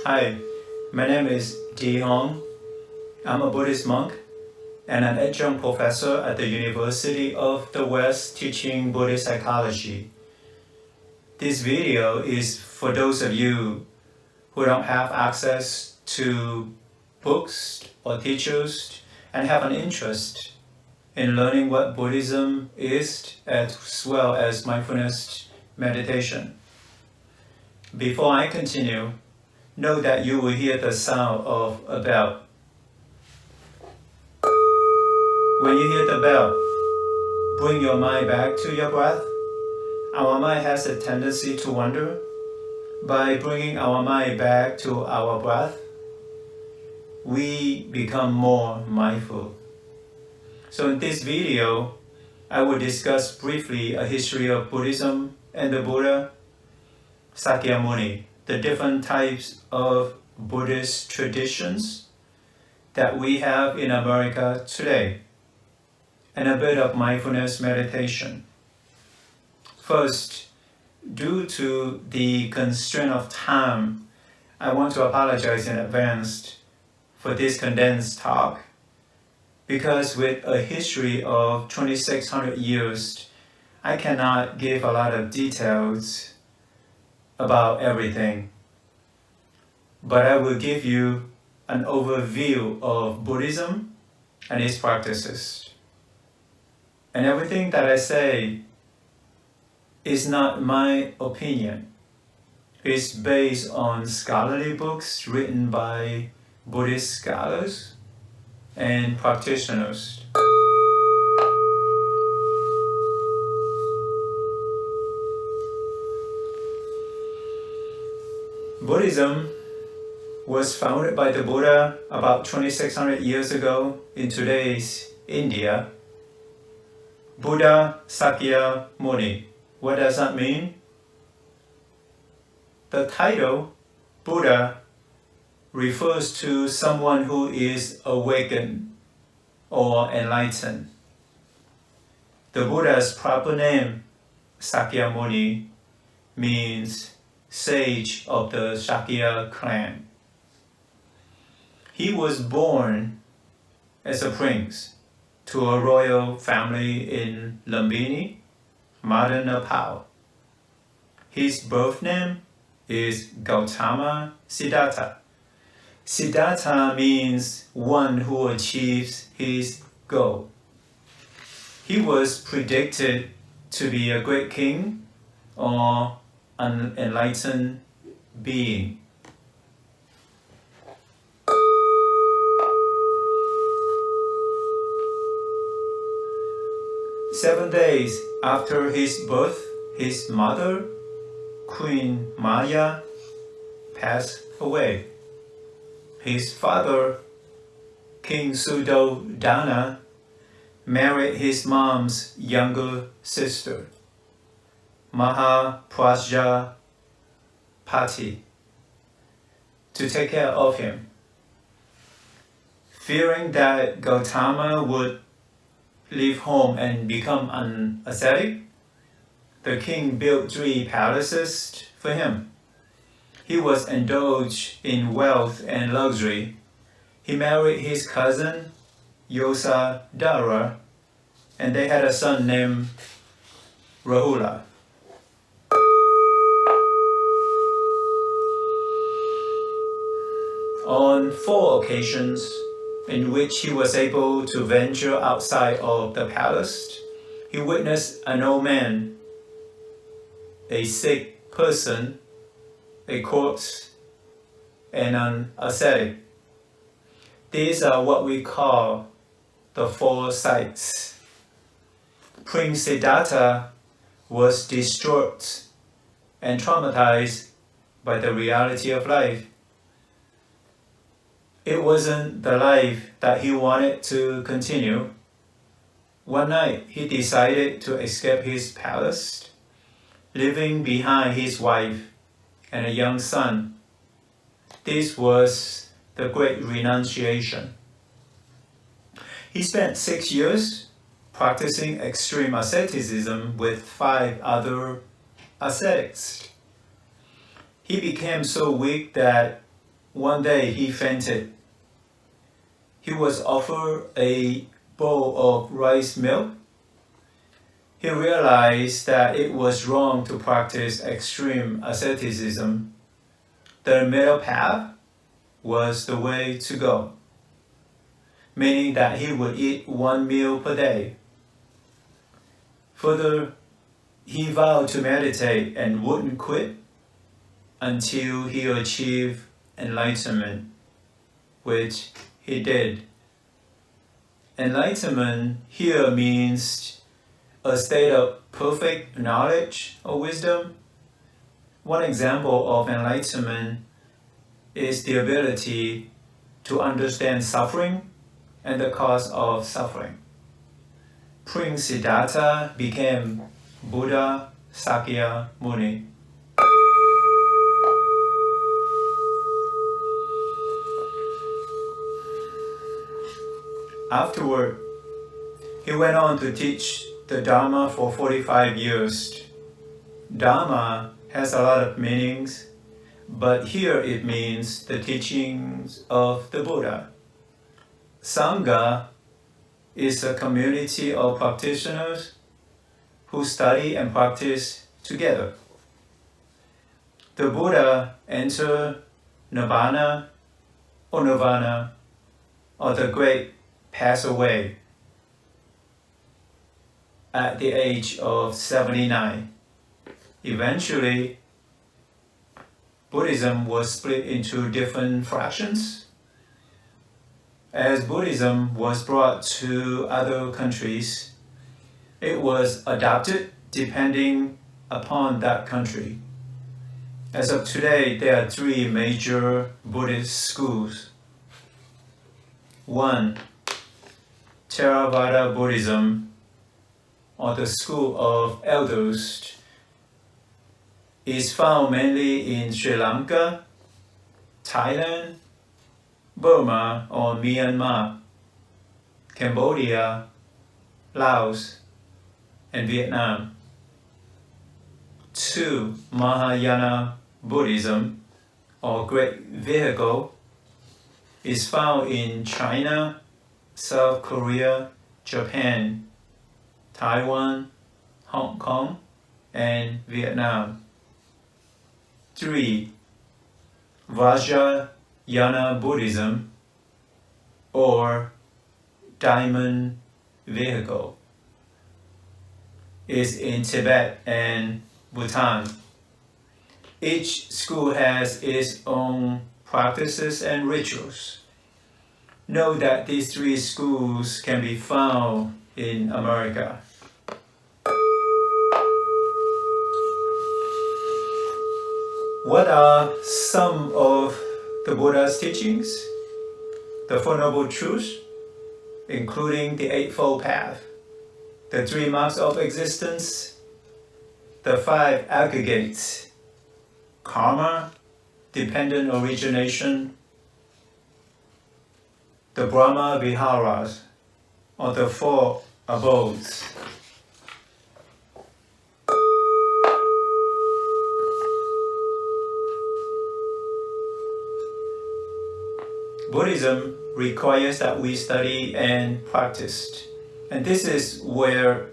Hi, my name is De Hong. I'm a Buddhist monk and an adjunct professor at the University of the West teaching Buddhist psychology. This video is for those of you who don't have access to books or teachers and have an interest in learning what Buddhism is as well as mindfulness meditation. Before I continue, know that you will hear the sound of a bell. When you hear the bell, bring your mind back to your breath. Our mind has a tendency to wander. By bringing our mind back to our breath, we become more mindful. So in this video, I will discuss briefly a history of Buddhism and the Buddha, Sakyamuni, the different types of Buddhist traditions that we have in America today, and a bit of mindfulness meditation. First, due to the constraint of time, I want to apologize in advance for this condensed talk, because with a history of 2,600 years, I cannot give a lot of details about everything, but I will give you an overview of Buddhism and its practices. And everything that I say is not my opinion. It's based on scholarly books written by Buddhist scholars and practitioners. Buddhism was founded by the Buddha about 2,600 years ago in today's India. Buddha Sakyamuni. What does that mean? The title Buddha refers to someone who is awakened or enlightened. The Buddha's proper name, Sakyamuni, means sage of the Shakya clan. He was born as a prince to a royal family in Lumbini, modern Nepal. His birth name is Gautama Siddhartha. Siddhartha means one who achieves his goal. He was predicted to be a great king or an enlightened being. Seven days after his birth, his mother, Queen Maya, passed away. His father, King Suddhodana, married his mom's younger sister, Mahaprajapati, to take care of him. Fearing that Gautama would leave home and become an ascetic, the king built 3 palaces for him. He was indulged in wealth and luxury. He married his cousin, Yosadara, and they had a son named Rahula. On 4 occasions in which he was able to venture outside of the palace, he witnessed an old man, a sick person, a corpse, and an ascetic. These are what we call the 4 sights. Prince Siddhartha was distraught and traumatized by the reality of life. It wasn't the life that he wanted to continue. One night, he decided to escape his palace, leaving behind his wife and a young son. This was the great renunciation. He spent 6 years practicing extreme asceticism with 5 other ascetics. He became so weak that one day he fainted. He was offered a bowl of rice milk. He realized that it was wrong to practice extreme asceticism. The middle path was the way to go, meaning that he would eat one meal per day. Further, he vowed to meditate and wouldn't quit until he achieved enlightenment, which he did. Enlightenment here means a state of perfect knowledge or wisdom. One example of enlightenment is the ability to understand suffering and the cause of suffering. Prince Siddhartha became Buddha Sakya Muni. Afterward, he went on to teach the Dharma for 45 years. Dharma has a lot of meanings, but here it means the teachings of the Buddha. Sangha is a community of practitioners who study and practice together. The Buddha entered Nirvana or Nirvana, or the great pass away at the age of 79. Eventually, Buddhism was split into different fractions. As Buddhism was brought to other countries, it was adopted depending upon that country. As of today, there are 3 major Buddhist schools. 1. Theravada Buddhism, or the school of elders, is found mainly in Sri Lanka, Thailand, Burma or Myanmar, Cambodia, Laos, and Vietnam. 2. Mahayana Buddhism, or Great Vehicle, is found in China, South Korea, Japan, Taiwan, Hong Kong, and Vietnam. 3. Vajrayana Buddhism, or Diamond Vehicle, is in Tibet and Bhutan. Each school has its own practices and rituals. Note that these 3 schools can be found in America. What are some of the Buddha's teachings? The Four Noble Truths, including the Eightfold Path, the 3 marks of existence, the 5 aggregates, karma, dependent origination, the Brahma Viharas, or the 4 abodes. Buddhism requires that we study and practice. And this is where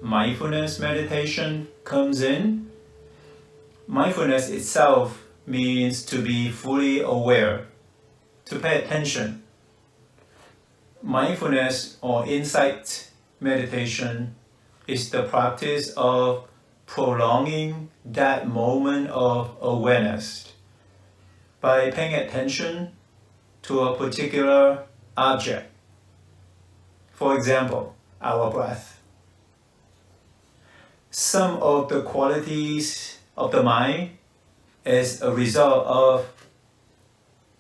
mindfulness meditation comes in. Mindfulness itself means to be fully aware, to pay attention. Mindfulness or insight meditation is the practice of prolonging that moment of awareness by paying attention to a particular object. For example, our breath. Some of the qualities of the mind as a result of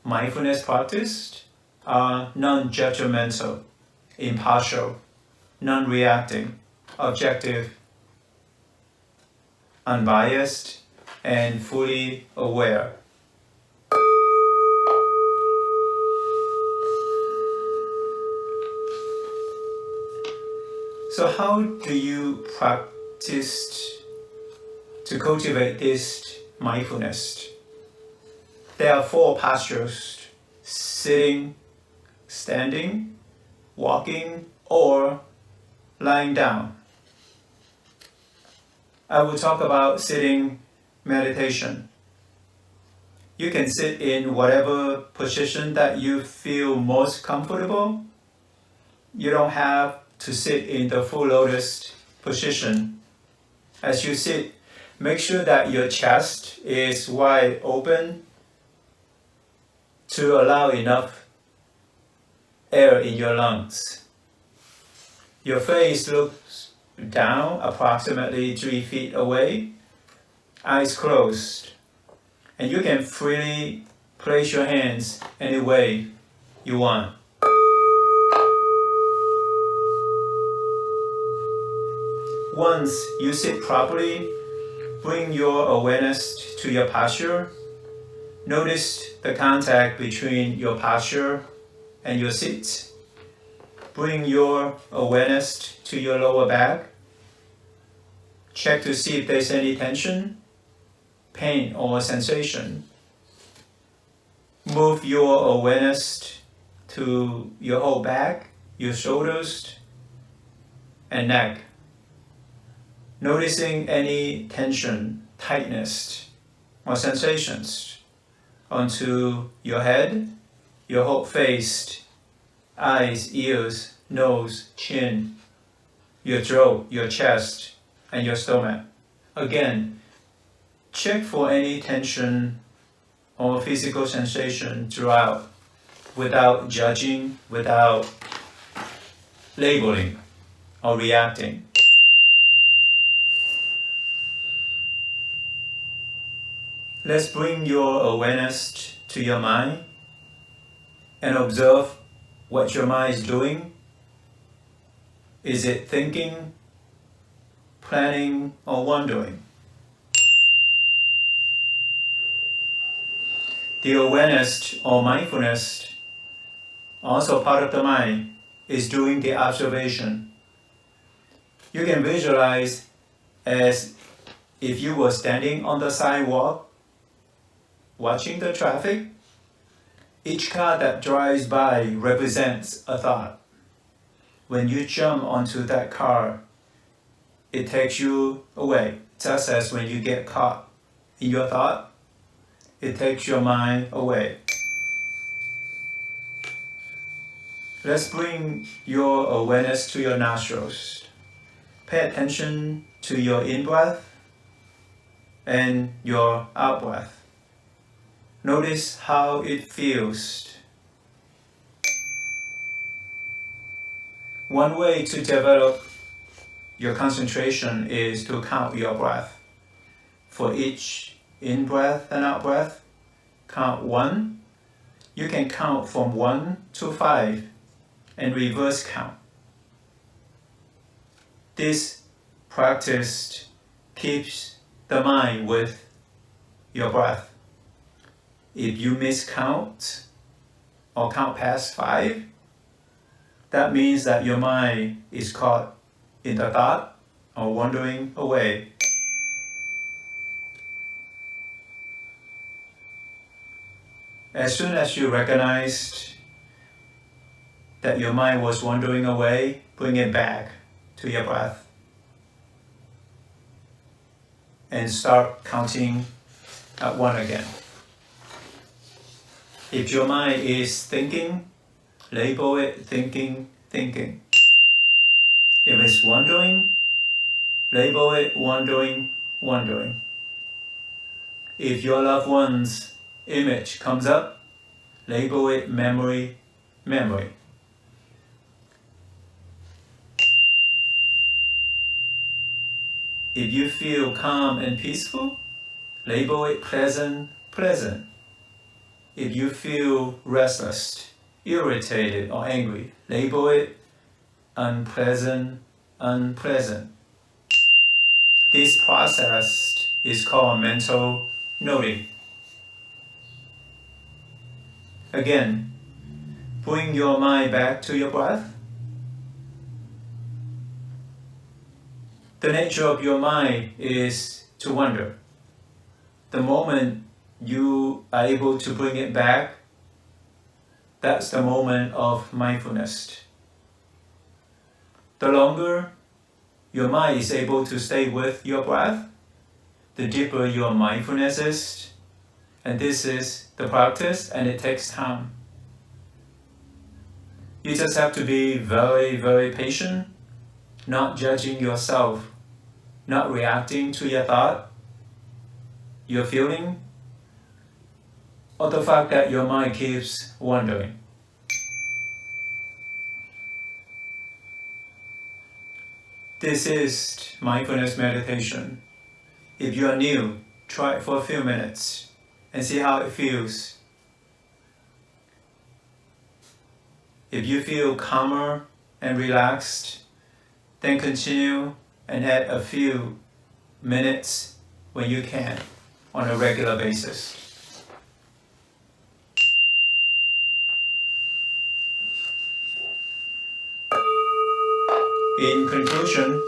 mindfulness practice are non-judgmental, impartial, non-reacting, objective, unbiased, and fully aware. So how do you practice to cultivate this mindfulness? There are 4 postures: sitting, standing, walking, or lying down. I will talk about sitting meditation. You can sit in whatever position that you feel most comfortable. You don't have to sit in the full lotus position. As you sit, make sure that your chest is wide open to allow enough air in your lungs. Your face looks down approximately 3 feet away, eyes closed, and you can freely place your hands any way you want. Once you sit properly, bring your awareness to your posture. Notice the contact between your posture and your seat. Bring your awareness to your lower back. Check to see if there's any tension, pain, or sensation. Move your awareness to your whole back, your shoulders, and neck. Noticing any tension, tightness, or sensations onto your head, your whole face, eyes, ears, nose, chin, your throat, your chest, and your stomach. Again, check for any tension or physical sensation throughout without judging, without labeling or reacting. Let's bring your awareness to your mind and observe what your mind is doing. Is it thinking, planning, or wondering? The awareness or mindfulness, also part of the mind, is doing the observation. You can visualize as if you were standing on the sidewalk watching the traffic. Each car that drives by represents a thought. When you jump onto that car, it takes you away. Just as when you get caught in your thought, it takes your mind away. Let's bring your awareness to your nostrils. Pay attention to your in-breath and your out-breath. Notice how it feels. One way to develop your concentration is to count your breath. For each in-breath and out-breath, count 1. You can count from 1 to 5 and reverse count. This practice keeps the mind with your breath. If you miscount or count past 5, that means that your mind is caught in the thought or wandering away. As soon as you recognized that your mind was wandering away, bring it back to your breath and start counting at 1 again. If your mind is thinking, label it thinking, thinking. If it's wandering, label it wandering, wandering. If your loved one's image comes up, label it memory, memory. If you feel calm and peaceful, label it pleasant, pleasant. If you feel restless, irritated, or angry, label it unpleasant, unpleasant. This process is called mental noting. Again, bring your mind back to your breath. The nature of your mind is to wander. The moment you are able to bring it back, that's the moment of mindfulness. The longer your mind is able to stay with your breath, the deeper your mindfulness is. And this is the practice, and it takes time. You just have to be very, very patient, not judging yourself, not reacting to your thought, your feeling, or the fact that your mind keeps wandering. This is mindfulness meditation. If you are new, try it for a few minutes and see how it feels. If you feel calmer and relaxed, then continue and add a few minutes when you can on a regular basis. In conclusion,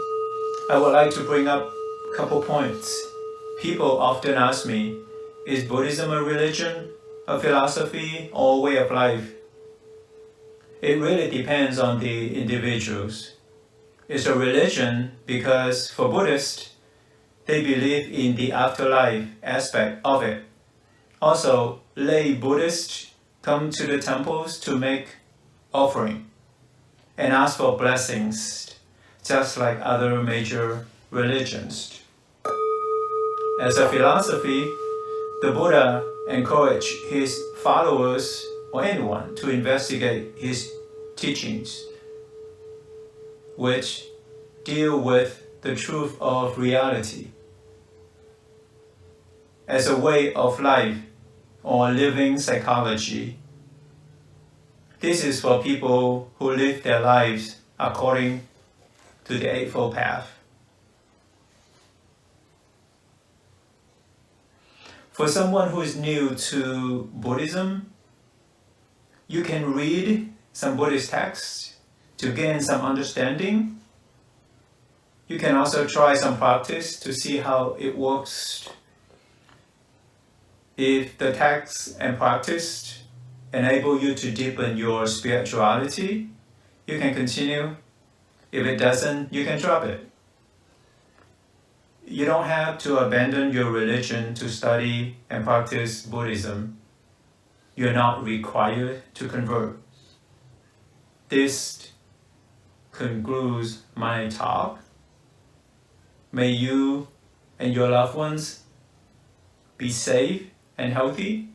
I would like to bring up a couple points. People often ask me, is Buddhism a religion, a philosophy, or a way of life? It really depends on the individuals. It's a religion because for Buddhists, they believe in the afterlife aspect of it. Also, lay Buddhists come to the temples to make offering and ask for blessings, just like other major religions. As a philosophy, the Buddha encouraged his followers or anyone to investigate his teachings, which deal with the truth of reality as a way of life or living psychology. This is for people who live their lives according to the Eightfold Path. For someone who is new to Buddhism, you can read some Buddhist texts to gain some understanding. You can also try some practice to see how it works. If the text and practice enable you to deepen your spirituality, you can continue. If it doesn't, you can drop it. You don't have to abandon your religion to study and practice Buddhism. You're not required to convert. This concludes my talk. May you and your loved ones be safe and healthy.